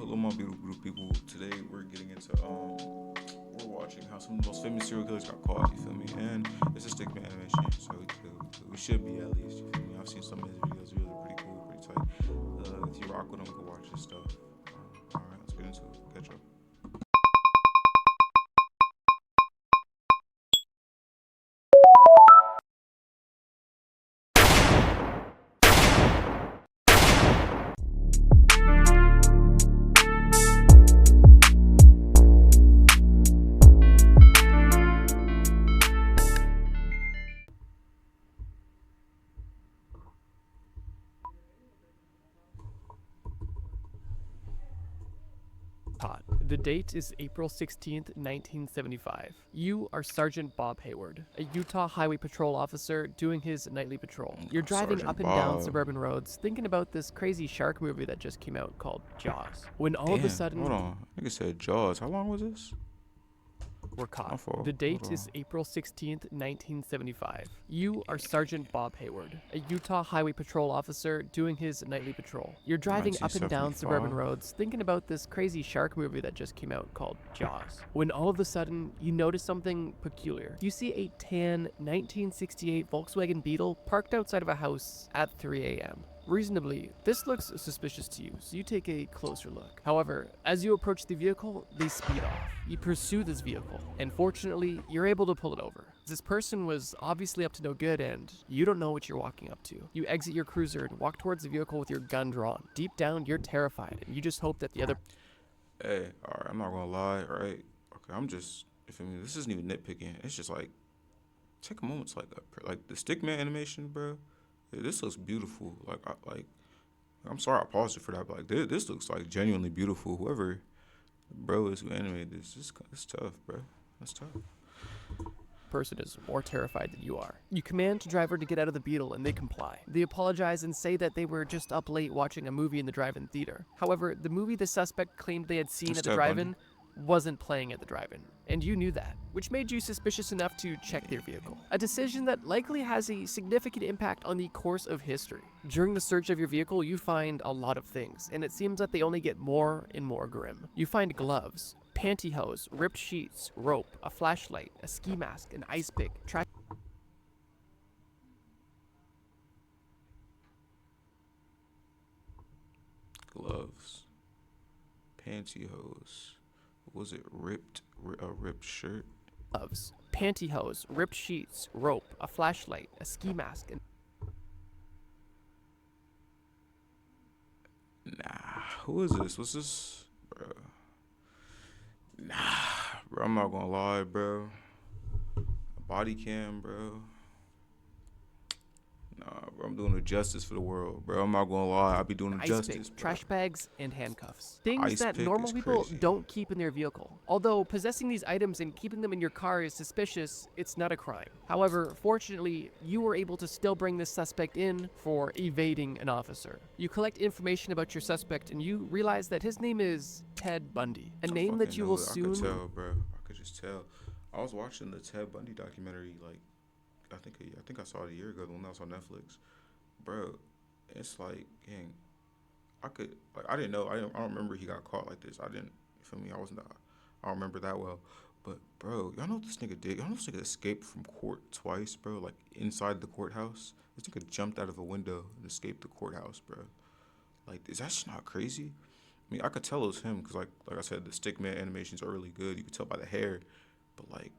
Hello, my beautiful people. Today we're getting into we're watching how some of the most famous serial killers got caught. You feel me? And it's a stickman animation, so we should be at least. You feel me? I've seen some of his videos. Videos are pretty cool, pretty tight. If you rock with him, go watch his stuff. All right, let's get into it. Catch up. Todd. The date is April 16th, 1975. You are Sergeant Bob Hayward, a Utah Highway Patrol officer doing his nightly patrol. You're driving Sergeant up and down Bob. suburban roads thinking about this crazy shark movie that just came out called Jaws. When all of a Damn, sudden, hold on. Nigga said Jaws. How long was this? we're My caught. fault. The date Hold is on. April 16th, 1975. You are Sergeant Bob Hayward, a Utah Highway Patrol officer doing his nightly patrol. You're driving up and down 1975. suburban roads thinking about this crazy shark movie that just came out called Jaws. When all of a sudden, you notice something peculiar. You see a tan 1968 Volkswagen Beetle parked outside of a house at 3 a.m. Reasonably, this looks suspicious to you, so you take a closer look. However, as you approach the vehicle, they speed off. You pursue this vehicle, and fortunately, you're able to pull it over. This person was obviously up to no good, and you don't know what you're walking up to. You exit your cruiser and walk towards the vehicle with your gun drawn. Deep down, you're terrified, and you just hope that the other Hey, all right. I'm not gonna lie. All right. Okay. I'm just. You feel me? This isn't even nitpicking. It's just like take a moment to like the stickman animation, bro. This looks beautiful. I'm sorry I paused it for that, but like this looks like genuinely beautiful. Whoever bro is who animated this, it's tough, bro. That's tough. person is more terrified than you are. You command the driver to get out of the Beetle and they comply. They apologize and say that they were just up late watching a movie in the drive-in theater. However, the movie the suspect claimed they had seen It's at the Ted Bundy. drive-in wasn't playing at the drive-in, and you knew that, which made you suspicious enough to check their vehicle. A decision that likely has a significant impact on the course of history. During the search of your vehicle, you find a lot of things, and it seems that they only get more and more grim. You find gloves, pantyhose, ripped sheets, rope, a flashlight, a ski mask, an ice pick, trash Gloves, pantyhose. Was it a ripped shirt? gloves, pantyhose, ripped sheets, rope, a flashlight, a ski mask, and Nah. Who is this? What's this, bro? Nah, bro. I'm not gonna lie, bro. A body cam, bro. Nah, bro. I'm doing the justice for the world, bro. I'm not gonna lie. I be doing the ice justice, pick, bro. trash bags, and handcuffs. Things Ice that pick normal is people crazy. don't keep in their vehicle. Although possessing these items and keeping them in your car is suspicious, it's not a crime. However, fortunately, you were able to still bring this suspect in for evading an officer. You collect information about your suspect and you realize that his name is Ted Bundy, a I name that fucking you knew will it. I soon could tell, bro. I could just tell. I was watching the Ted Bundy documentary, like I think I saw it a year ago, the one that was on Netflix, bro. It's like, dang, I didn't know, I don't remember he got caught like this. I didn't, you feel me? I don't remember that well. But bro, y'all know what this nigga did? Y'all know this nigga escaped from court twice, bro. Like inside the courthouse, this nigga jumped out of a window and escaped the courthouse, bro. Like, is that shit not crazy? I mean, I could tell it was him because, like I said, the stickman animations are really good. You could tell by the hair, but like,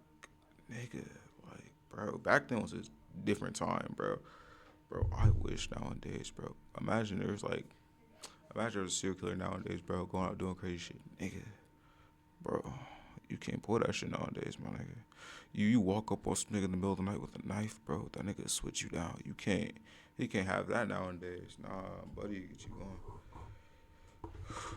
nigga, like, bro, back then was a different time, bro. Bro, I wish nowadays, bro. Imagine there's a serial killer nowadays, bro, going out doing crazy shit, nigga. Bro, you can't pull that shit nowadays, my nigga. You walk up on some nigga in the middle of the night with a knife, bro. That nigga switch you down. You can't. He can't have that nowadays. Nah, buddy, get you going.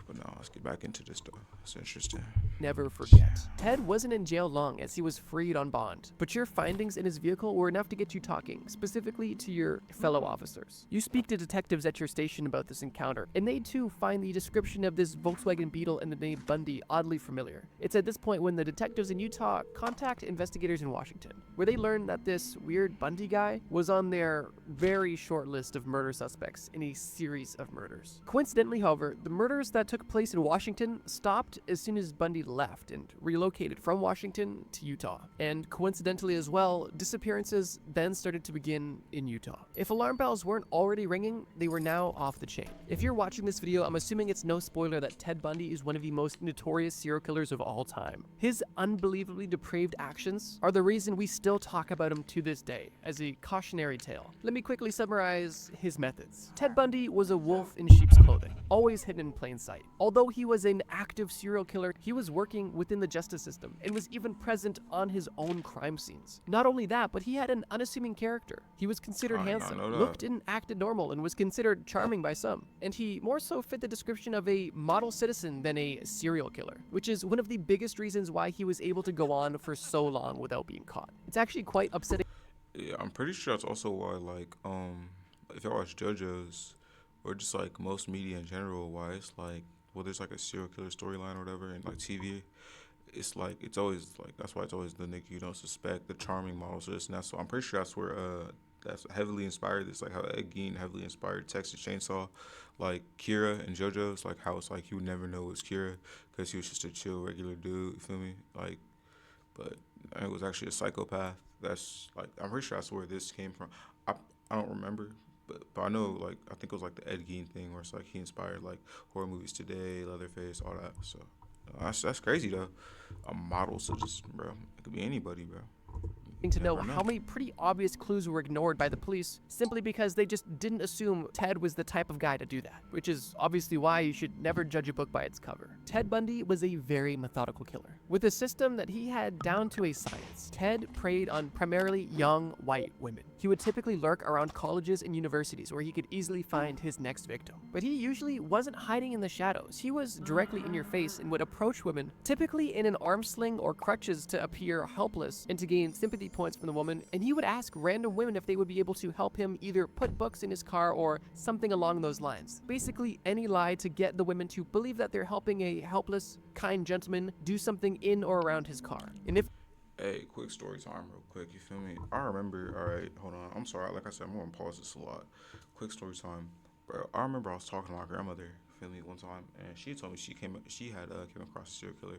But now let's get back into this stuff. It's interesting. never forget. Ted wasn't in jail long as he was freed on bond, but your findings in his vehicle were enough to get you talking, specifically to your fellow officers. You speak to detectives at your station about this encounter, and they too find the description of this Volkswagen Beetle and the name Bundy oddly familiar. It's at this point when the detectives in Utah contact investigators in Washington, where they learn that this weird Bundy guy was on their very short list of murder suspects in a series of murders. Coincidentally, however, the murders that took place in Washington stopped as soon as Bundy left and relocated from Washington to Utah. And coincidentally as well, disappearances then started to begin in Utah. If alarm bells weren't already ringing, they were now off the chain. If you're watching this video, I'm assuming it's no spoiler that Ted Bundy is one of the most notorious serial killers of all time. His unbelievably depraved actions are the reason we still talk about him to this day, as a cautionary tale. Let me quickly summarize his methods. Ted Bundy was a wolf in sheep's clothing, always hidden in plain sight. Although he was an active serial killer, he was working within the justice system and was even present on his own crime scenes. Not only that, but he had an unassuming character. He was considered handsome, looked and acted normal, and was considered charming by some. And he more so fit the description of a model citizen than a serial killer, which is one of the biggest reasons why he was able to go on for so long without being caught. It's actually quite upsetting. Yeah, I'm pretty sure that's also why, like, if I watch JoJo's or just like most media in general, why it's like, well, there's like a serial killer storyline or whatever in like TV. It's like it's always like that's why it's always the nigga you don't suspect, the charming models, or this and that. So I'm pretty sure that's where that's heavily inspired. It's like how Ed Gein heavily inspired Texas Chainsaw, like Kira and JoJo's, like how it's like you would never know it was Kira because he was just a chill regular dude. You feel me? Like, but it was actually a psychopath. That's like I'm pretty sure that's where this came from. I don't remember, but I know like I think it was like the Ed Gein thing where it's like he inspired like horror movies today, Leatherface, all that. So that's crazy though. A model, so just bro, it could be anybody, bro. To know how many pretty obvious clues were ignored by the police simply because they just didn't assume Ted was the type of guy to do that, which is obviously why you should never judge a book by its cover. Ted Bundy was a very methodical killer. With a system that he had down to a science, Ted preyed on primarily young white women. He would typically lurk around colleges and universities where he could easily find his next victim. But he usually wasn't hiding in the shadows. He was directly in your face and would approach women, typically in an arm sling or crutches to appear helpless and to gain sympathy points from the woman, and he would ask random women if they would be able to help him either put books in his car or something along those lines. Basically any lie to get the women to believe that they're helping a helpless, kind gentleman do something in or around his car. And if Hey, quick story time real quick, you feel me? I remember, alright, hold on. I'm sorry, like I said, I'm gonna pause this a lot. Quick story time. Bro, I remember I was talking to my grandmother, feel me, one time, and she told me she had came across a serial killer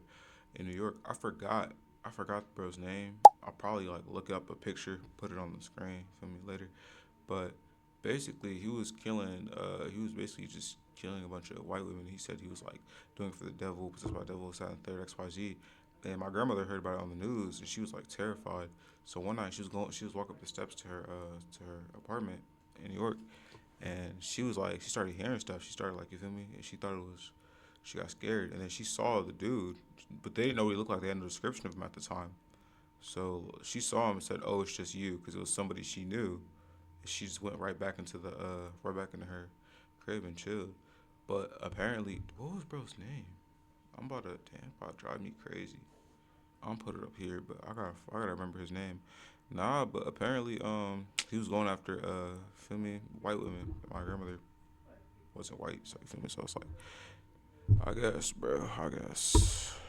in New York. I forgot the bro's name. I'll probably like look up a picture, put it on the screen, feel me, later. But basically he was basically just killing a bunch of white women. He said he was like doing it for the devil, possessed by the devil, this, that, and third, XYZ. And my grandmother heard about it on the news, and she was like terrified. So one night she was walking up the steps to her apartment in New York, and she started hearing stuff. She started like, you feel me? And she got scared, and then she saw the dude, but they didn't know what he looked like. They had no description of him at the time. So she saw him and said, "Oh, it's just you," because it was somebody she knew. She just went right back into her crib and chilled. But apparently, what was bro's name? I'm about to drive me crazy. I'm put it up here, but I gotta remember his name. Nah, but apparently he was going after feel me, white women. My grandmother wasn't white, so you feel me. So it's like, I guess, bro.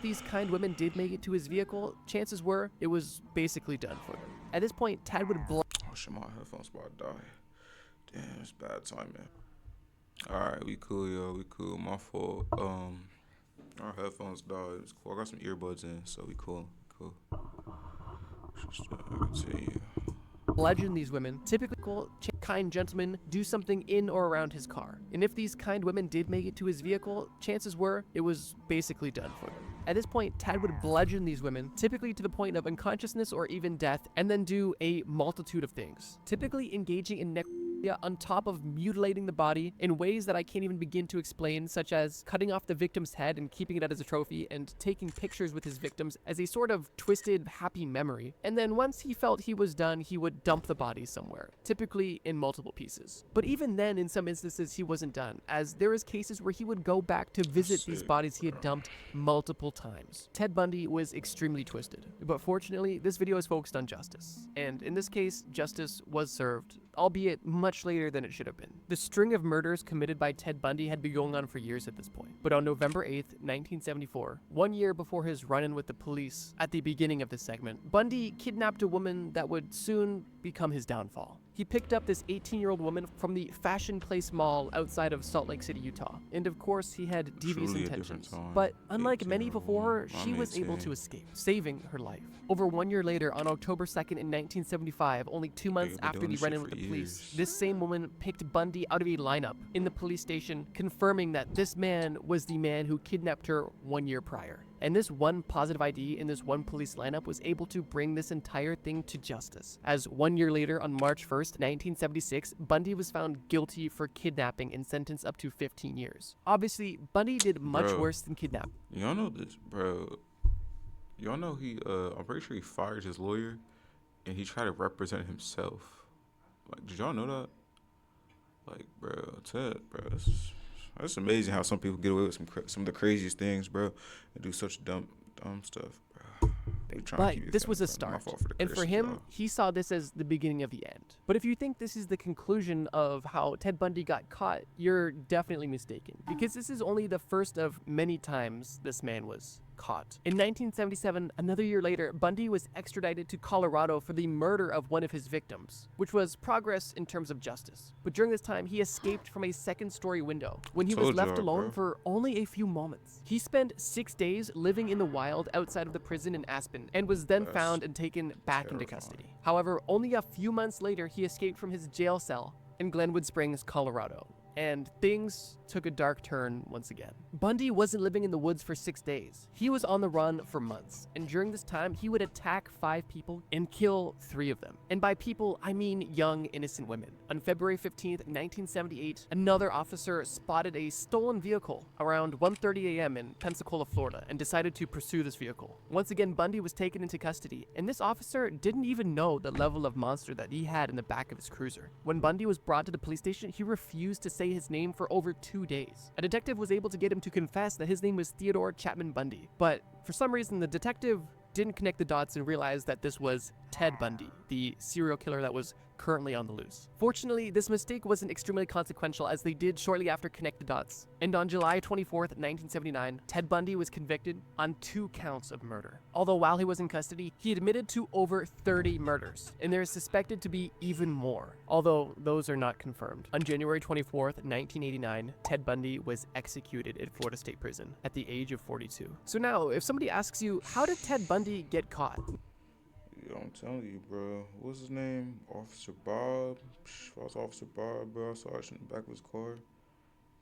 these kind women did make it to his vehicle, chances were it was basically done for them. At this point, Ted would Oh shit, my headphones about to die. Damn, it's bad time, man. Alright, we cool, yo. We cool. My fault. Our headphones died. It's cool. I got some earbuds in, so we cool. Just continue. bludgeon these women, typically kind gentlemen, do something in or around his car. And if these kind women did make it to his vehicle, chances were it was basically done for them. At this point, Ted would bludgeon these women, typically to the point of unconsciousness or even death, and then do a multitude of things, typically engaging in on top of mutilating the body in ways that I can't even begin to explain, such as cutting off the victim's head and keeping it as a trophy and taking pictures with his victims as a sort of twisted, happy memory. And then once he felt he was done, he would dump the body somewhere, typically in multiple pieces. But even then, in some instances, he wasn't done, as there is cases where he would go back to visit these bodies he had dumped multiple times. Ted Bundy was extremely twisted, but fortunately, this video is focused on justice. And in this case, justice was served, albeit much later than it should have been. The string of murders committed by Ted Bundy had been going on for years at this point. But on November 8th, 1974, 1 year before his run-in with the police at the beginning of this segment, Bundy kidnapped a woman that would soon become his downfall. He picked up this 18-year-old woman from the Fashion Place Mall outside of Salt Lake City, Utah. And of course, he had devious Truly a different intentions. time. But unlike many 18-year-old before her, woman. she I'm was able 18. to escape, saving her life. Over 1 year later, on October 2nd in 1975, only 2 months They've been after doing the this run-in shit with for the police, years. this same woman picked Bundy out of a lineup in the police station, confirming that this man was the man who kidnapped her 1 year prior. And this one positive ID in this one police lineup was able to bring this entire thing to justice. As 1 year later, on March 1st, 1976, Bundy was found guilty for kidnapping and sentenced up to 15 years. Obviously, Bundy did much Bro. worse than kidnap. Y'all know this, bro. Y'all know I'm pretty sure he fired his lawyer and he tried to represent himself. Like, did y'all know that? Like, bro, Ted, bro, that's amazing how some people get away with some of the craziest things, bro, and do such dumb stuff, bro. We trying to But keep your this was a family friendly. My start. fault for the And for curses, him, y'all. he saw this as the beginning of the end. But if you think this is the conclusion of how Ted Bundy got caught, you're definitely mistaken. Because this is only the first of many times this man was caught. In 1977, another year later, Bundy was extradited to Colorado for the murder of one of his victims, which was progress in terms of justice. But during this time, he escaped from a second-story window when he was Told left y'all, alone bro. for only a few moments. He spent 6 days living in the wild outside of the prison in Aspen and was then That's found and taken back into terrifying. custody. However, only a few months later, he escaped from his jail cell in Glenwood Springs, Colorado. And things took a dark turn once again. Bundy wasn't living in the woods for 6 days. He was on the run for months. And during this time, he would attack 5 people and kill 3 of them. And by people, I mean young, innocent women. On February 15th, 1978, another officer spotted a stolen vehicle around 1:30 a.m. in Pensacola, Florida, and decided to pursue this vehicle. Once again, Bundy was taken into custody, and this officer didn't even know the level of monster that he had in the back of his cruiser. When Bundy was brought to the police station, he refused to say his name for over 2 days. A detective was able to get him to confess that his name was Theodore Chapman Bundy, but for some reason the detective didn't connect the dots and realize that this was Ted Bundy, the serial killer that was currently on the loose. Fortunately, this mistake wasn't extremely consequential as they did shortly after connect the dots. And on July 24th, 1979, Ted Bundy was convicted on 2 counts of murder. Although while he was in custody, he admitted to over 30 murders, and there is suspected to be even more, although those are not confirmed. On January 24th, 1989, Ted Bundy was executed at Florida State Prison at the age of 42. So now, if somebody asks you, how did Ted Bundy get caught? Yo, I'm telling you, bro. What's his name? Officer Bob. If I was Officer Bob, bro, I saw it in the back of his car.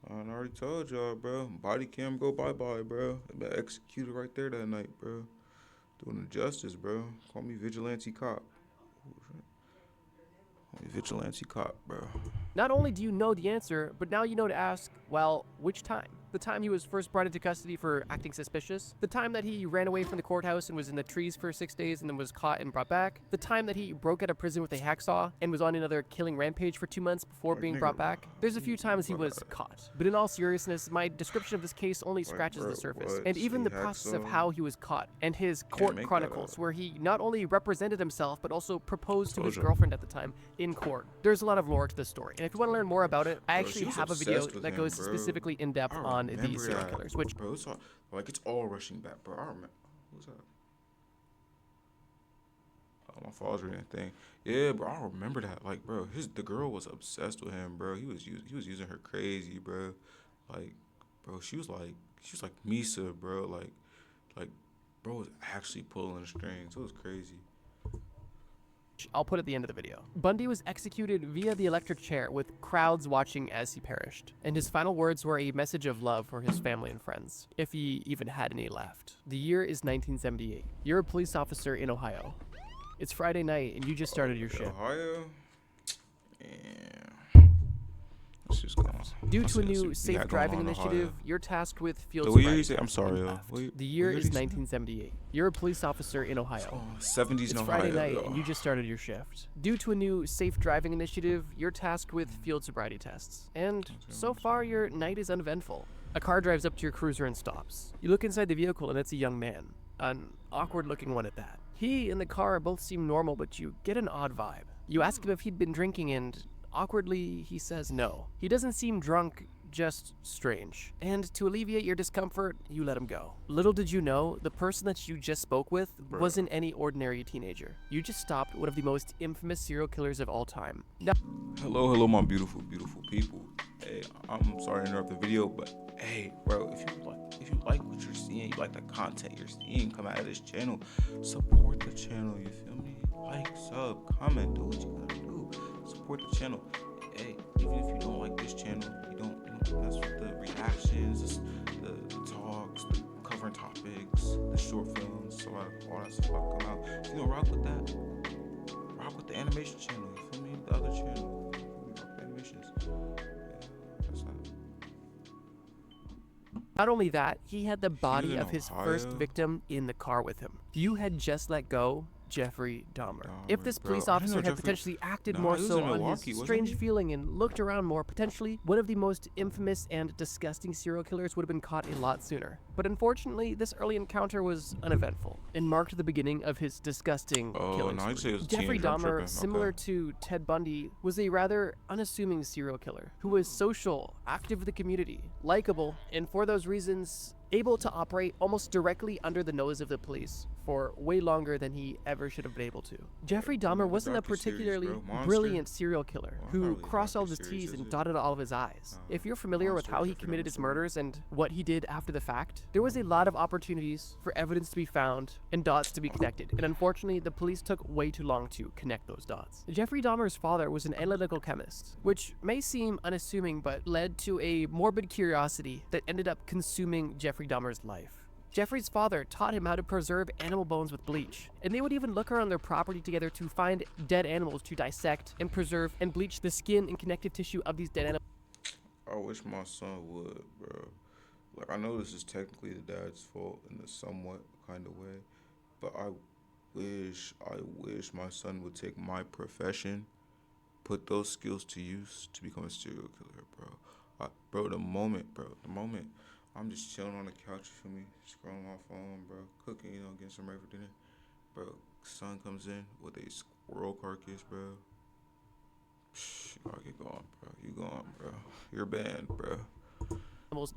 I already told y'all, bro. Body cam go bye-bye, bro. I got executed right there that night, bro. Doing the justice, bro. Call me vigilante cop. Call me vigilante cop, bro. Not only do you know the answer, but now you know to ask, well, which time? The time he was first brought into custody for acting suspicious, the time that he ran away from the courthouse and was in the trees for 6 days and then was caught and brought back, the time that he broke out of prison with a hacksaw and was on another killing rampage for 2 months before Like, being nigga, brought back. There's a few times he was what? caught. But in all seriousness, my description of this case only scratches bro, the surface. what? And even See, the process of hacksaw? how he was caught and his court make that chronicles up. where he not only represented himself but also proposed to his Told ya. girlfriend at the time in court. There's a lot of lore to this story. And if you want to learn more about it, I Bro, actually she was have a video obsessed with that him, goes bro. specifically in depth I on remember these serial that. killers, which Bro, it's all, like, it's all rushing back, bro. I remember. What's up? Oh, my fault, reading that thing. Yeah, bro, I remember that. Like, bro, the girl was obsessed with him, bro. He was using her crazy, bro. Like, bro, she was like Misa, bro. Like, bro was actually pulling the strings. It was crazy. I'll put at the end of the video. Bundy was executed via the electric chair with crowds watching as he perished. And his final words were a message of love for his family and friends, if he even had any left. The year is 1978. You're a police officer in Ohio. It's Friday night and you just started your shift. Ohio? Yeah. Let's just go. Due Let's to a see- let's see new what we safe got going driving on in initiative, Ohio. you're tasked with field So what year you sobriety say? I'm sorry, and yo. theft. What The year year did is you say? 1978. You're a police officer in Ohio. Oh, 70s in It's Ohio. Friday night yo. and you just started your shift. Due to a new safe driving initiative, you're tasked with field sobriety tests. And so far, your night is uneventful. A car drives up to your cruiser and stops. You look inside the vehicle and it's a young man. An awkward looking one at that. He and the car both seem normal, but you get an odd vibe. You ask him if he'd been drinking and awkwardly he says no. He doesn't seem drunk, just strange. And to alleviate your discomfort, you let him go. Little did you know, the person that you just spoke with wasn't any ordinary teenager. You just stopped one of the most infamous serial killers of all time. Now, Hello, my beautiful, beautiful people. Hey, I'm sorry to interrupt the video, but hey, bro, if you like what you're seeing, you like the content you're seeing come out of this channel, support the channel. You feel me? Like, sub, comment, do what you gotta do. Support the channel. Hey, even if you don't like this channel, you don't mess with the reactions, the talks, the covering topics, the short films, so all that stuff come out. If you don't rock with that, rock with the animation channel. You feel me? The other channel. You feel me? Rock with animations. Yeah, that's that. not only that, he had the body in of his first Ohio? victim in the car with him. You had just let go Jeffrey Dahmer. If this Bro, police I didn't officer know had Jeffrey- potentially acted Nah, more he was so in on Milwaukee, his wasn't strange he? feeling and looked around more, potentially one of the most infamous and disgusting serial killers would have been caught a lot sooner. But unfortunately, this early encounter was uneventful and marked the beginning of his disgusting killing no, I'd say spree. it was a Jeffrey teenager, I'm Dahmer, tripping, similar okay. to Ted Bundy, was a rather unassuming serial killer who was social, active in the community, likable, and for those reasons, able to operate almost directly under the nose of the police for way longer than he ever should have been able to. Jeffrey Dahmer wasn't a docuseries, particularly bro. Monster. brilliant serial killer Well, who not really a crossed all of his docuseries, T's is and it? dotted all of his I's. If you're familiar with Monster, how he Jeffrey committed Dahmer's his story. murders and what he did after the fact, there was a lot of opportunities for evidence to be found and dots to be connected, and unfortunately, the police took way too long to connect those dots. Jeffrey Dahmer's father was an analytical chemist, which may seem unassuming but led to a morbid curiosity that ended up consuming Jeffrey Dahmer's life. Jeffrey's father taught him how to preserve animal bones with bleach, and they would even look around their property together to find dead animals to dissect and preserve and bleach the skin and connective tissue of these dead animals. I wish my son would, bro. Like, I know this is technically the dad's fault in a somewhat kind of way, but I wish my son would take my profession, put those skills to use to become a serial killer, bro. The moment I'm just chilling on the couch, you feel me, scrolling my phone, bro, cooking, getting some ready for dinner, bro. Son comes in with a squirrel carcass, bro. You gotta get going, bro. You gone, bro. You're banned, bro.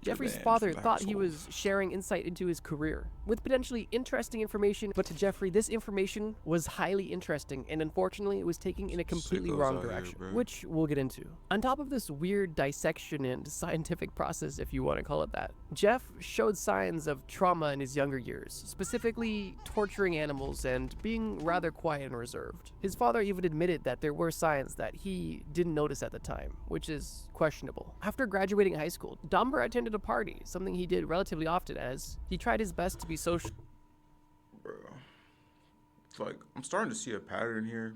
Jeffrey's banned father from the thought he household. was sharing insight into his career with potentially interesting information, but to Jeffrey, this information was highly interesting and unfortunately it was taking in a completely Sickos wrong out here, direction, bro. which we'll get into. On top of this weird dissection and scientific process, if you want to call it that, Jeff showed signs of trauma in his younger years, specifically torturing animals and being rather quiet and reserved. His father even admitted that there were signs that he didn't notice at the time, which is questionable. After graduating high school, Dahmer attended a party, something he did relatively often as he tried his best to be social. Bro. It's like I'm starting to see a pattern here,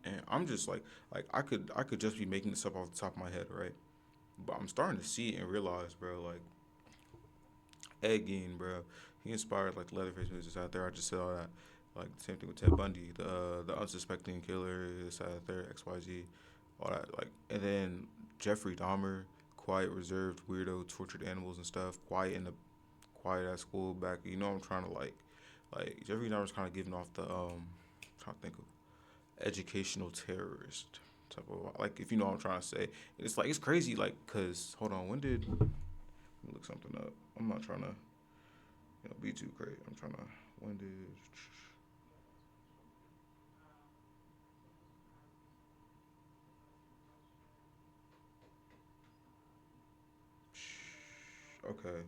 and I'm just like I could just be making this up off the top of my head, right? But I'm starting to see it and realize, bro, like Ed Gein, bro, he inspired like the Leatherface movies out there. I just said all that. Like the same thing with Ted Bundy, the unsuspecting killer, this out there, XYZ, all that. Like, and then Jeffrey Dahmer, quiet, reserved, weirdo, tortured animals and stuff. Quiet at school back. I'm trying to like Jeffrey Dahmer's kind of giving off the trying to think of educational terrorist type of, like, if you know what I'm trying to say. It's like it's crazy, like, cause hold on, when did, let me look something up. I'm not trying to be too crazy. I'm trying to, when did, okay,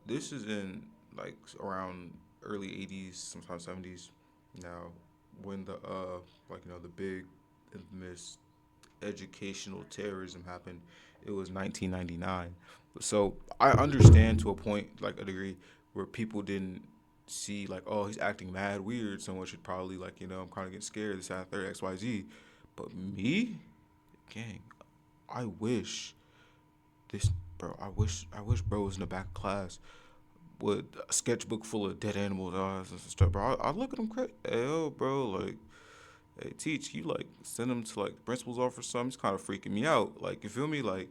this is in like around early 80s, sometimes 70s. Now, when the the big infamous educational terrorism happened, it was 1999. So I understand to a point, like a degree, where people didn't see like, oh, he's acting mad weird. Someone should probably like, I'm kind of getting scared. This, that, third, X, Y, Z. But me, gang, I wish this, bro. I wish bro was in the back of class with a sketchbook full of dead animals and stuff, bro. I look at him crazy. Hey, yo, bro, like, hey, teach, you like send him to like the principal's office or something. He's kind of freaking me out. Like, you feel me? Like,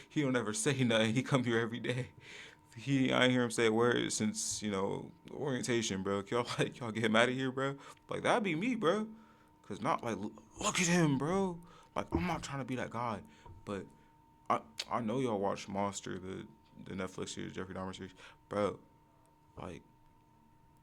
he don't ever say nothing. He come here every day. I ain't hear him say a word since orientation, bro. Y'all get him out of here, bro. Like, that'd be me, bro. Cause not like look at him, bro. Like, I'm not trying to be that guy, but I I know y'all watch Monster, the Netflix series, Jeffrey Dahmer series, bro. Like,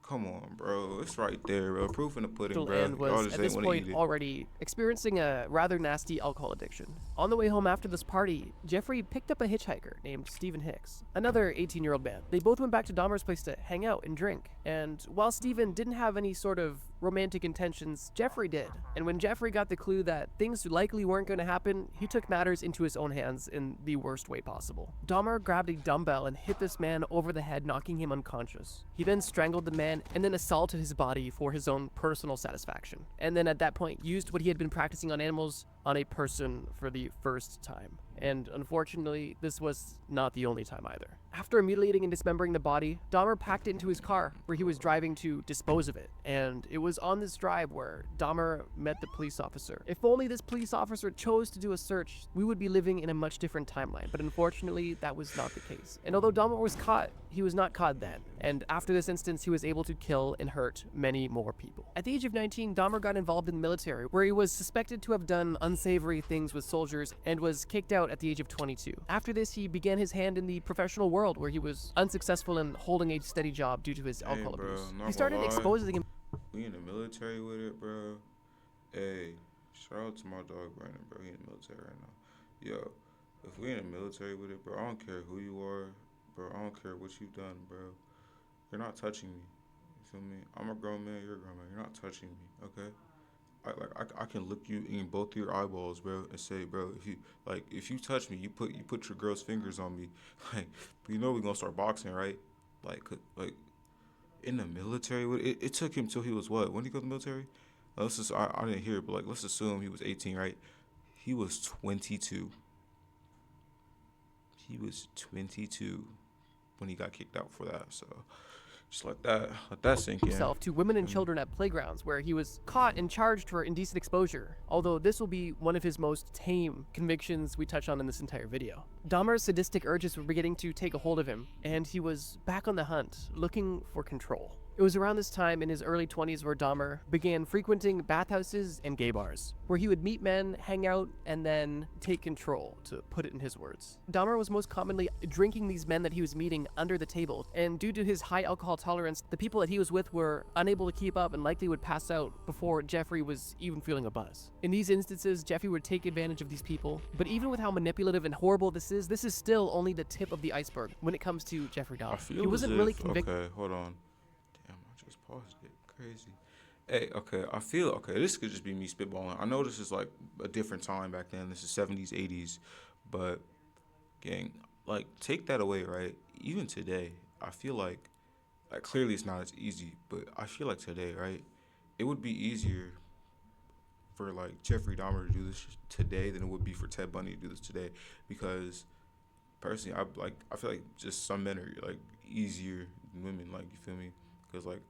come on, bro. It's right there, bro. Proof in the pudding, bro. And Y'all was just at ain't this want to point eat it. already experiencing a rather nasty alcohol addiction. On the way home after this party, Jeffrey picked up a hitchhiker named Stephen Hicks, another 18-year-old man. They both went back to Dahmer's place to hang out and drink. And while Stephen didn't have any sort of romantic intentions, Jeffrey did. And when Jeffrey got the clue that things likely weren't going to happen, he took matters into his own hands in the worst way possible. Dahmer grabbed a dumbbell and hit this man over the head, knocking him unconscious. He then strangled the man and then assaulted his body for his own personal satisfaction. And then at that point, used what he had been practicing on animals on a person for the first time. And unfortunately, this was not the only time either. After mutilating and dismembering the body, Dahmer packed it into his car where he was driving to dispose of it. And it was on this drive where Dahmer met the police officer. If only this police officer chose to do a search, we would be living in a much different timeline. But unfortunately, that was not the case. And although Dahmer was caught, he was not caught then. And after this instance, he was able to kill and hurt many more people. At the age of 19, Dahmer got involved in the military, where he was suspected to have done unsavory things with soldiers and was kicked out at the age of 22. After this, he began his hand in the professional world, where he was unsuccessful in holding a steady job due to his alcohol bro, abuse. not He started gonna lie. exposing him. We in the military with it, bro. Hey, shout out to my dog Brandon, bro. He in the military right now. Yo, if we in the military with it, bro, I don't care who you are, bro. I don't care what you've done, bro. You're not touching me. You feel me? I'm a grown man. You're a grown man. You're not touching me, okay? I can look you in both your eyeballs, bro, and say, bro, if you touch me, you put your girl's fingers on me, like, you know we gonna start boxing, right? Like in the military, it took him till he was what? When did he go to the military? I didn't hear it, but like let's assume he was 18, right? He was 22. He was 22 when he got kicked out for that. So just let that sink in. Himself to women and children at playgrounds, where he was caught and charged for indecent exposure, although this will be one of his most tame convictions we touch on in this entire video. Dahmer's sadistic urges were beginning to take a hold of him, and he was back on the hunt, looking for control. It was around this time in his early 20s where Dahmer began frequenting bathhouses and gay bars, where he would meet men, hang out, and then take control, to put it in his words. Dahmer was most commonly drinking these men that he was meeting under the table, and due to his high alcohol tolerance, the people that he was with were unable to keep up and likely would pass out before Jeffrey was even feeling a buzz. In these instances, Jeffrey would take advantage of these people, but even with how manipulative and horrible this is still only the tip of the iceberg when it comes to Jeffrey Dahmer. He wasn't really convicted. Okay, hold on. Damn, I just paused it. Crazy. Hey, okay, this could just be me spitballing. I know this is like a different time back then. This is 70s, 80s, but gang, like take that away, right? Even today, I feel like clearly it's not as easy, but I feel like today, right? It would be easier for like Jeffrey Dahmer to do this today than it would be for Ted Bundy to do this today, because personally, I feel like just some men are like easier than women, like, you feel me? Because like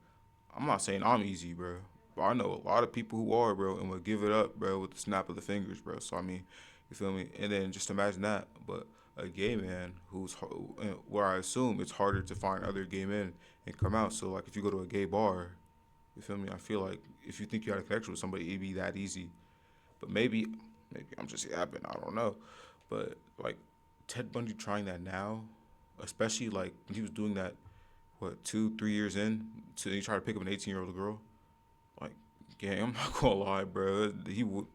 I'm not saying I'm easy, bro, but I know a lot of people who are, bro, and will give it up, bro, with the snap of the fingers, bro. So I mean, you feel me? And then just imagine that, but a gay man where I assume it's harder to find other gay men and come out. So like if you go to a gay bar, you feel me? I feel like if you think you had a connection with somebody, it'd be that easy. But maybe I'm just yapping. I don't know. But like Ted Bundy trying that now, especially like when he was doing that, what, 2-3 years in, to he tried to pick up an 18-year-old girl. Like, gang, I'm not gonna lie, bro. He would.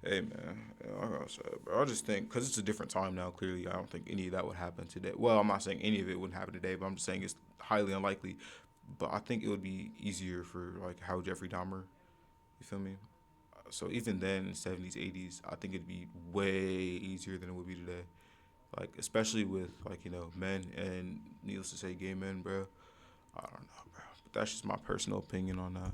Hey man, I gotta say, bro. I just think because it's a different time now. Clearly, I don't think any of that would happen today. Well, I'm not saying any of it wouldn't happen today, but I'm just saying it's highly unlikely. But I think it would be easier for like how Jeffrey Dahmer, you feel me? So even then, in 70s, 80s, I think it'd be way easier than it would be today. Like especially with like, you know, men and needless to say, gay men, bro. I don't know, bro. But that's just my personal opinion on that.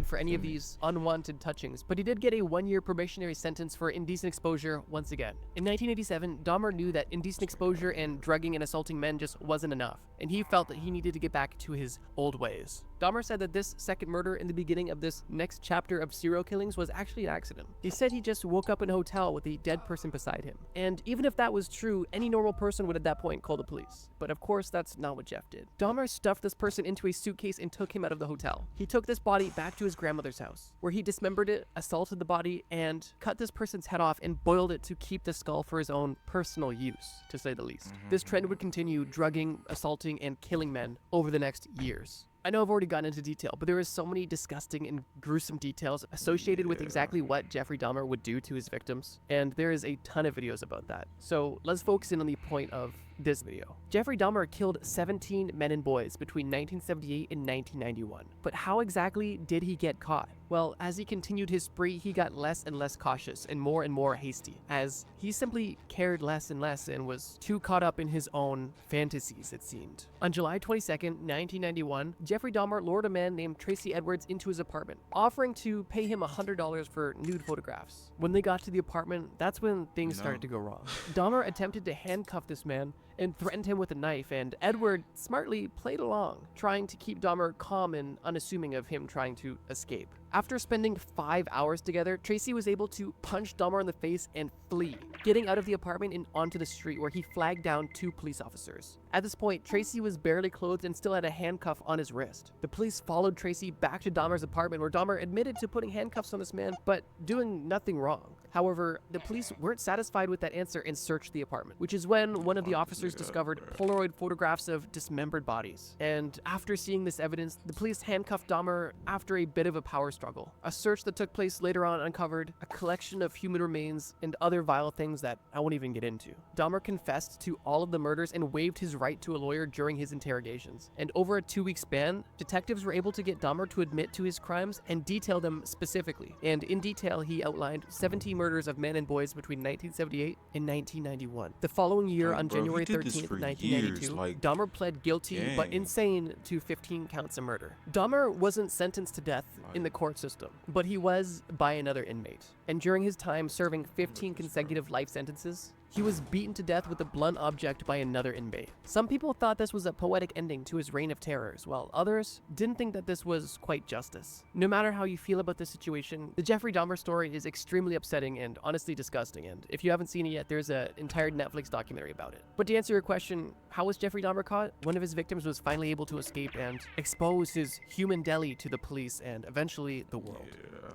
For any of these unwanted touchings, but he did get a 1-year probationary sentence for indecent exposure once again. In 1987, Dahmer knew that indecent exposure and drugging and assaulting men just wasn't enough, and he felt that he needed to get back to his old ways. Dahmer said that this second murder in the beginning of this next chapter of serial killings was actually an accident. He said he just woke up in a hotel with a dead person beside him. And even if that was true, any normal person would at that point call the police. But of course, that's not what Jeff did. Dahmer stuffed this person into a suitcase and took him out of the hotel. He took this body back to his grandmother's house, where he dismembered it, assaulted the body, and cut this person's head off and boiled it to keep the skull for his own personal use, to say the least. This trend would continue drugging, assaulting, and killing men over the next years. I know I've already gotten into detail, but there is so many disgusting and gruesome details associated with exactly what Jeffrey Dahmer would do to his victims, and there is a ton of videos about that. So let's focus in on the point of this video. Jeffrey Dahmer killed 17 men and boys between 1978 and 1991. But how exactly did he get caught? Well, as he continued his spree, he got less and less cautious and more hasty, as he simply cared less and less and was too caught up in his own fantasies, it seemed. On July 22nd, 1991, Jeffrey Dahmer lured a man named Tracy Edwards into his apartment, offering to pay him $100 for nude photographs. When they got to the apartment, that's when things started to go wrong. Dahmer attempted to handcuff this man and threatened him with a knife, and Edward smartly played along, trying to keep Dahmer calm and unassuming of him trying to escape. After spending 5 hours together, Tracy was able to punch Dahmer in the face and flee, getting out of the apartment and onto the street, where he flagged down 2 police officers. At this point, Tracy was barely clothed and still had a handcuff on his wrist. The police followed Tracy back to Dahmer's apartment, where Dahmer admitted to putting handcuffs on this man, but doing nothing wrong. However, the police weren't satisfied with that answer and searched the apartment, which is when one of the officers discovered Polaroid photographs of dismembered bodies. And after seeing this evidence, the police handcuffed Dahmer after a bit of a power struggle. A search that took place later on uncovered a collection of human remains and other vile things that I won't even get into. Dahmer confessed to all of the murders and waived his right to a lawyer during his interrogations. And over a 2-week span, detectives were able to get Dahmer to admit to his crimes and detail them specifically. And in detail, he outlined 17 murders of men and boys between 1978 and 1991. The following year, on January 13th, 1992, Dahmer pled guilty but insane to 15 counts of murder. Dahmer wasn't sentenced to death in the court system, but he was by another inmate. And during his time serving 15 consecutive life sentences, he was beaten to death with a blunt object by another inmate. Some people thought this was a poetic ending to his reign of terrors, while others didn't think that this was quite justice. No matter how you feel about this situation, the Jeffrey Dahmer story is extremely upsetting and honestly disgusting, and if you haven't seen it yet, there's an entire Netflix documentary about it. But to answer your question, how was Jeffrey Dahmer caught? One of his victims was finally able to escape and expose his human deli to the police and eventually the world.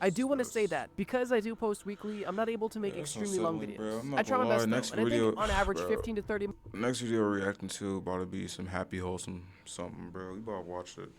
I do want to say that because I do post weekly, I'm not able to make extremely long videos. I try my best though, and I think on average 15 to 30. Next video we're reacting to about to be some happy, wholesome something, bro. We about to watch it.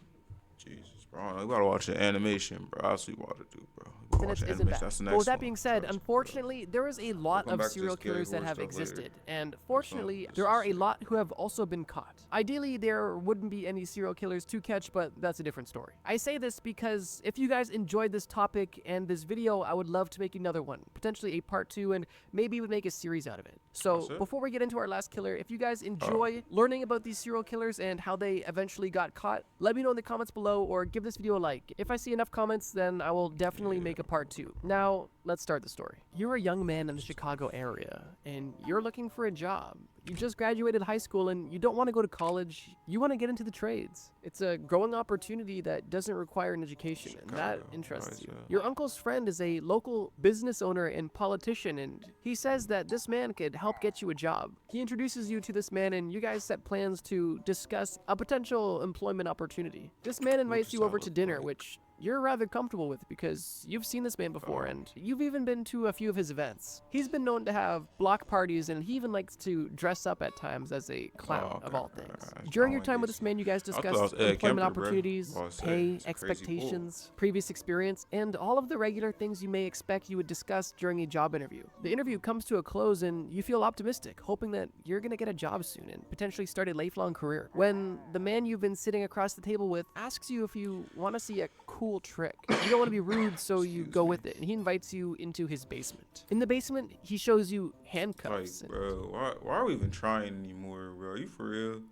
Jesus, bro. We gotta watch the animation, bro. That's what we want to do, bro. Minutes isn't bad. That's the next well, with that being said, unfortunately, there is a lot of serial killers that have existed, and fortunately, there are a lot who have also been caught. Ideally, there wouldn't be any serial killers to catch, but that's a different story. I say this because if you guys enjoyed this topic and this video, I would love to make another one, potentially a part 2, and maybe we would make a series out of it. So before we get into our last killer, if you guys enjoy learning about these serial killers and how they eventually got caught, let me know in the comments below or give this video a like. If I see enough comments, then I will definitely make a part 2. Now, let's start the story. You're a young man in the Chicago area, and you're looking for a job. You just graduated high school and you don't want to go to college, you want to get into the trades. It's a growing opportunity that doesn't require an education, and that interests you. Your uncle's friend is a local business owner and politician, and he says that this man could help get you a job. He introduces you to this man, and you guys set plans to discuss a potential employment opportunity. This man invites you over to dinner, which you're rather comfortable with because you've seen this man before and you've even been to a few of his events. He's been known to have block parties, and he even likes to dress up at times as a clown of all things. During your time with this man, you guys discussed employment opportunities, pay, expectations, previous experience, and all of the regular things you may expect you would discuss during a job interview. The interview comes to a close and you feel optimistic, hoping that you're gonna get a job soon and potentially start a lifelong career, when the man you've been sitting across the table with asks you if you want to see a cool trick. You don't want to be rude, so you go with it, and he invites you into his basement. In the basement, he shows you handcuffs. Like, bro, why are we even trying anymore, bro? Are you for real?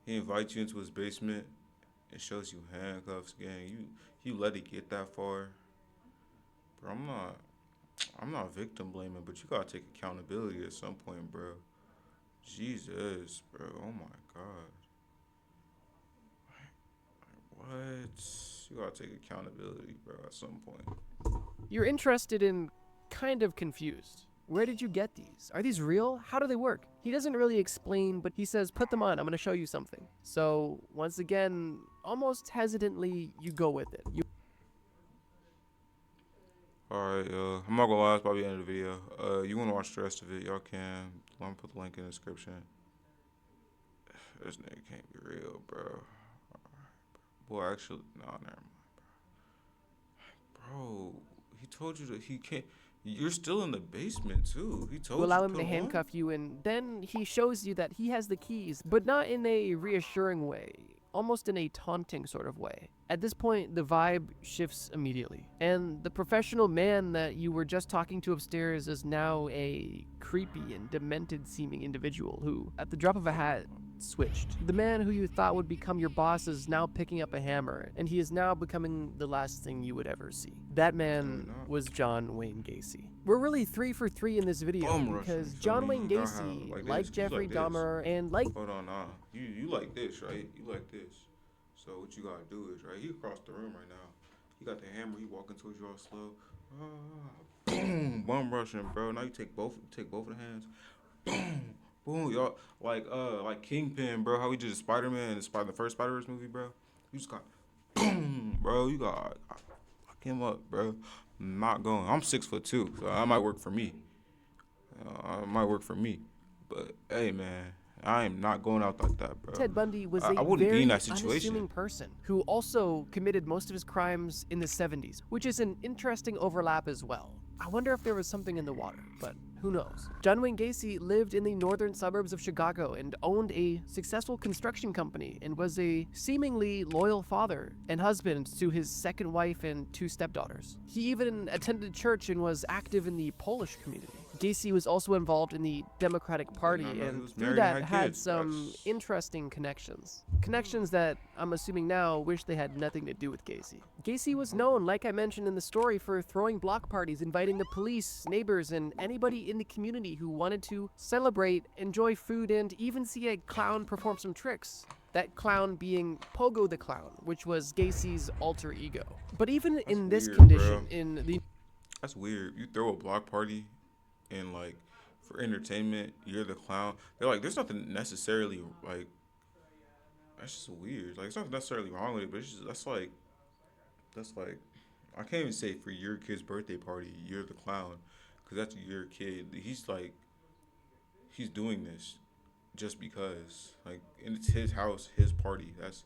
He invites you into his basement and shows you handcuffs, gang. You let it get that far, bro. I'm not victim blaming, but you gotta take accountability at some point, bro. Jesus, bro. Oh my God. What? You gotta take accountability, bro, at some point. You're interested in, kind of confused. Where did you get these? Are these real? How do they work? He doesn't really explain, but he says, put them on, I'm gonna show you something. So, once again, almost hesitantly, you go with it. Alright, I'm not gonna lie, it's probably the end of the video. You wanna watch the rest of it, y'all can. I'm gonna put the link in the description. This nigga can't be real, bro. Boy, actually, nah, never mind, bro. He told you that he can't. You're still in the basement too. He told You allow you him put to 'em on? handcuff you, and then he shows you that he has the keys, but not in a reassuring way, almost in a taunting sort of way. At this point, the vibe shifts immediately, and the professional man that you were just talking to upstairs is now a creepy and demented seeming individual who, at the drop of a hat, switched. The man who you thought would become your boss is now picking up a hammer, and he is now becoming the last thing you would ever see. That man was John Wayne Gacy. We're really 3 for 3 in this video Bum rushing, because so John you Wayne gotta Gacy, have, like like this, you Jeffrey like this. Dahmer, and like Hold on, nah. You like this, right? You like this. So what you gotta do is, right? He across the room right now. He got the hammer. He walking towards you all slow. Boom, bum rushing, bro. Now you take both of the hands. Boom, boom, y'all. Like Kingpin, bro. How he did Spider-Man in the first Spider-Verse movie, bro. You just got, boom, bro. You got fuck him up, bro. I'm not going. I'm 6'2", so that might work for me. But hey, man. I am not going out like that, bro. Ted Bundy was I a wouldn't be very in that situation. unassuming person who also committed most of his crimes in the 70s, which is an interesting overlap as well. I wonder if there was something in the water, but who knows? John Wayne Gacy lived in the northern suburbs of Chicago and owned a successful construction company and was a seemingly loyal father and husband to his second wife and 2 stepdaughters. He even attended church and was active in the Polish community. Gacy was also involved in the Democratic Party he and was through married that and had kids. some That's- interesting connections. Connections that I'm assuming now wish they had nothing to do with Gacy. Gacy was known, like I mentioned in the story, for throwing block parties, inviting the police, neighbors, and anybody in the community who wanted to celebrate, enjoy food, and even see a clown perform some tricks. That clown being Pogo the Clown, which was Gacy's alter ego. But even in this weird, condition, bro. in the That's weird. You throw a block party and like for entertainment, you're the clown. They're like, there's nothing necessarily like. That's just weird. Like, it's not necessarily wrong with it, but it's just that's like I can't even say for your kid's birthday party, you're the clown, because that's your kid. He's doing this just because, like, and it's his house, his party. That's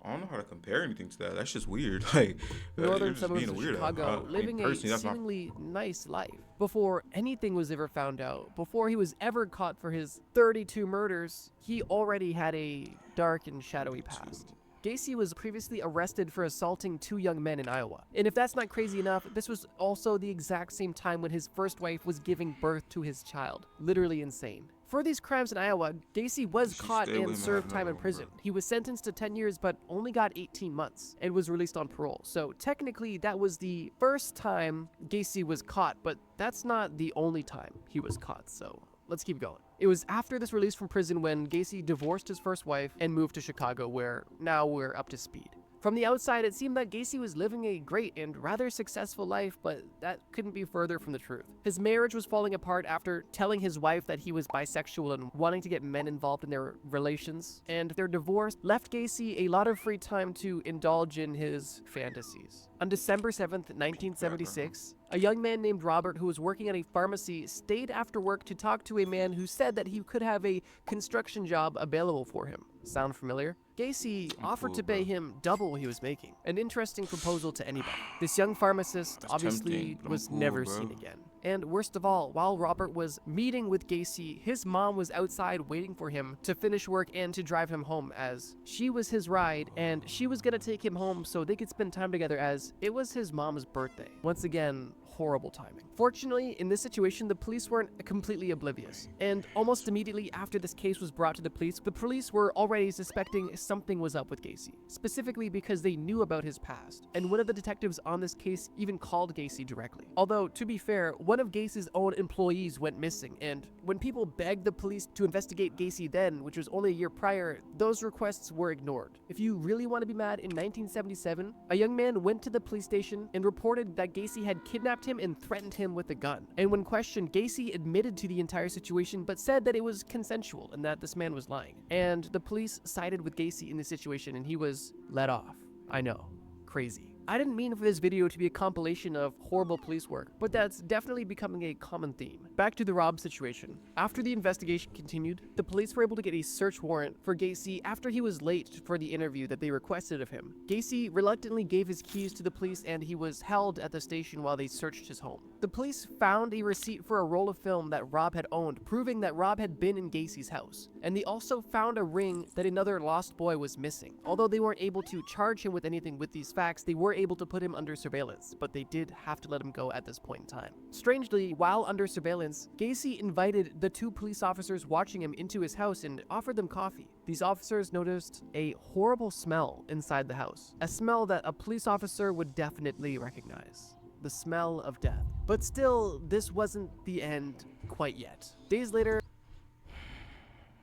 I don't know how to compare anything to that. That's just weird. Like, you're northern just suburbs being a of weirdo. Chicago, living a personally, that's not. seemingly nice life before anything was ever found out. Before he was ever caught for his 32 murders, he already had a dark and shadowy past. Gacy was previously arrested for assaulting 2 young men in Iowa. And if that's not crazy enough, this was also the exact same time when his first wife was giving birth to his child. Literally insane. For these crimes in Iowa, Gacy was You should caught stay with him and and served have time in another one, prison. bro. He was sentenced to 10 years but only got 18 months and was released on parole. So technically that was the first time Gacy was caught, but that's not the only time he was caught, so let's keep going. It was after this release from prison when Gacy divorced his first wife and moved to Chicago, where now we're up to speed. From the outside, it seemed that Gacy was living a great and rather successful life, but that couldn't be further from the truth. His marriage was falling apart after telling his wife that he was bisexual and wanting to get men involved in their relations, and their divorce left Gacy a lot of free time to indulge in his fantasies. On December 7th, 1976, a young man named Robert who was working at a pharmacy stayed after work to talk to a man who said that he could have a construction job available for him. Sound familiar? Gacy offered cool, to pay bro. him double what he was making. An interesting proposal to anybody. This young pharmacist That's obviously tempting, but I'm was cool, never bro. seen again. And worst of all, while Robert was meeting with Gacy, his mom was outside waiting for him to finish work and to drive him home, as she was his ride and she was gonna take him home so they could spend time together, as it was his mom's birthday. Once again, horrible timing. Fortunately, in this situation, the police weren't completely oblivious, and almost immediately after this case was brought to the police were already suspecting something was up with Gacy, specifically because they knew about his past, and one of the detectives on this case even called Gacy directly. Although, to be fair, one of Gacy's own employees went missing, and when people begged the police to investigate Gacy then, which was only a year prior, those requests were ignored. If you really want to be mad, in 1977, a young man went to the police station and reported that Gacy had kidnapped him and threatened him with a gun. And when questioned, Gacy admitted to the entire situation but said that it was consensual and that this man was lying. And the police sided with Gacy in this situation and he was let off. I know. Crazy. I didn't mean for this video to be a compilation of horrible police work, but that's definitely becoming a common theme. Back to the Rob situation. After the investigation continued, the police were able to get a search warrant for Gacy after he was late for the interview that they requested of him. Gacy reluctantly gave his keys to the police and he was held at the station while they searched his home. The police found a receipt for a roll of film that Rob had owned, proving that Rob had been in Gacy's house. And they also found a ring that another lost boy was missing. Although they weren't able to charge him with anything with these facts, they were able to put him under surveillance, but they did have to let him go at this point in time. Strangely, while under surveillance, Gacy invited the two police officers watching him into his house and offered them coffee. These officers noticed a horrible smell inside the house, a smell that a police officer would definitely recognize. The smell of death. But still, this wasn't the end quite yet. Days later,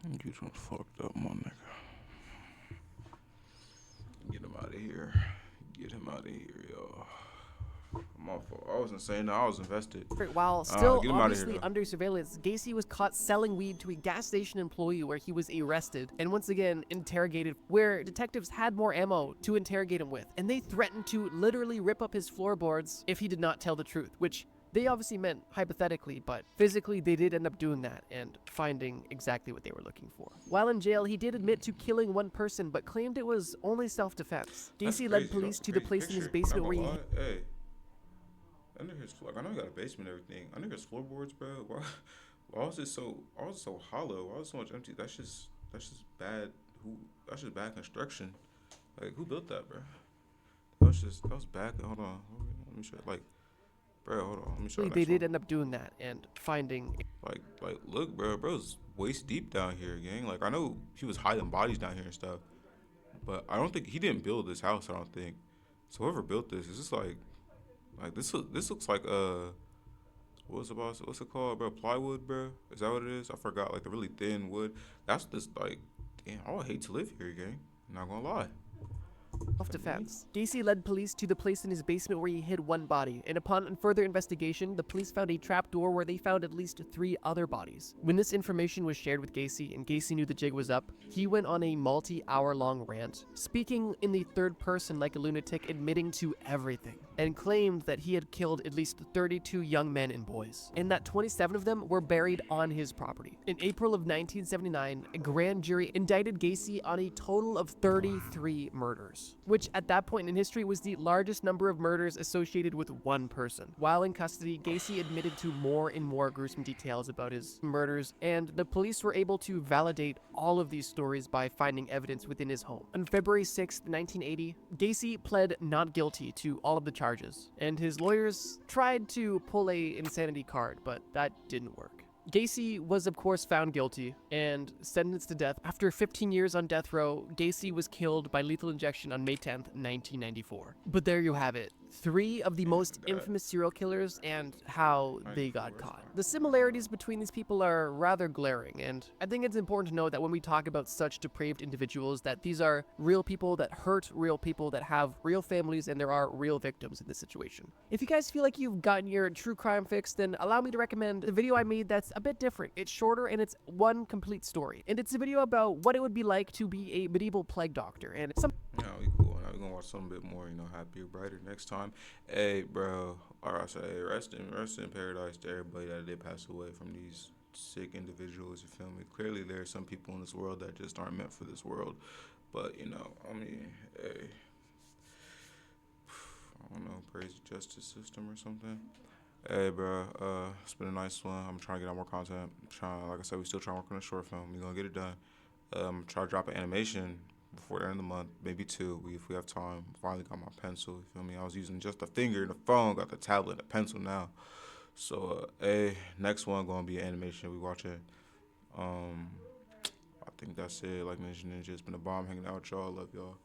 You done fucked up, my nigga. Get him out of here. Get him out of here, yo. My fault. I wasn't saying that. I was invested. while still get him outta here, obviously though. under surveillance, Gacy was caught selling weed to a gas station employee where he was arrested and once again interrogated, where detectives had more ammo to interrogate him with, and they threatened to literally rip up his floorboards if he did not tell the truth, which they obviously meant hypothetically, but physically they did end up doing that and finding exactly what they were looking for. While in jail, he did admit to killing one person, but claimed it was only self-defense. That's Gacy led crazy, police though. to the Crazy place in his picture. basement Not where he gonna lie. Hey, that nigga's like, I know he got a basement and everything. I nigga's floorboards, bro. Why was it so hollow? Why was it so much empty? That's just bad. That's just bad construction. Like, who built that, bro? That was bad. Hold on, let me show. Like, bro, hold on, let me show. they did end up doing that and finding Like, look, bro's waist deep down here, gang. Like, I know he was hiding bodies down here and stuff, but I don't think he didn't build this house. I don't think. So whoever built this is just like this looks like what's it called, bro? Plywood, bro. Is that what it is? I forgot. Like the really thin wood. That's just like, damn. I would hate to live here, gang. Not gonna lie. self-defense. Gacy led police to the place in his basement where he hid one body, and upon further investigation, the police found a trapdoor where they found at least 3 other bodies. When this information was shared with Gacy, and Gacy knew the jig was up, he went on a multi-hour-long rant, speaking in the third person like a lunatic, admitting to everything, and claimed that he had killed at least 32 young men and boys, and that 27 of them were buried on his property. In April of 1979, a grand jury indicted Gacy on a total of 33 murders, which at that point in history was the largest number of murders associated with one person. While in custody, Gacy admitted to more and more gruesome details about his murders, and the police were able to validate all of these stories by finding evidence within his home. On February 6th, 1980, Gacy pled not guilty to all of the charges, and his lawyers tried to pull a insanity card, but that didn't work. Gacy was of course found guilty and sentenced to death. After 15 years on death row, Gacy was killed by lethal injection on May 10th, 1994. But there you have it. 3 of the most infamous serial killers and how they got caught. The similarities between these people are rather glaring, and I think it's important to know that when we talk about such depraved individuals, that these are real people that hurt real people, that have real families, and there are real victims in this situation. If you guys feel like you've gotten your true crime fix, then allow me to recommend the video I made that's a bit different. It's shorter and it's one complete story. And it's a video about what it would be like to be a medieval plague doctor. And some Yeah, we cool. Now we're gonna watch something a bit more, happier, brighter next time. Hey, bro. Or I say, rest in paradise to everybody that did pass away from these sick individuals. You feel me? Clearly, there are some people in this world that just aren't meant for this world. But hey, I don't know, praise the justice system or something. Hey, bro. It's been a nice one. I'm trying to get out more content. Like I said, we still trying to work on a short film. We're gonna get it done. Try to drop an animation before the end of the month, maybe two. If we have time. Finally got my pencil. You feel me? I was using just the finger and the phone. Got the tablet and the pencil now. So, next one gonna be animation we watching. Um, I think that's it. Like Ninja Ninja, it's been a bomb hanging out with y'all. Love y'all.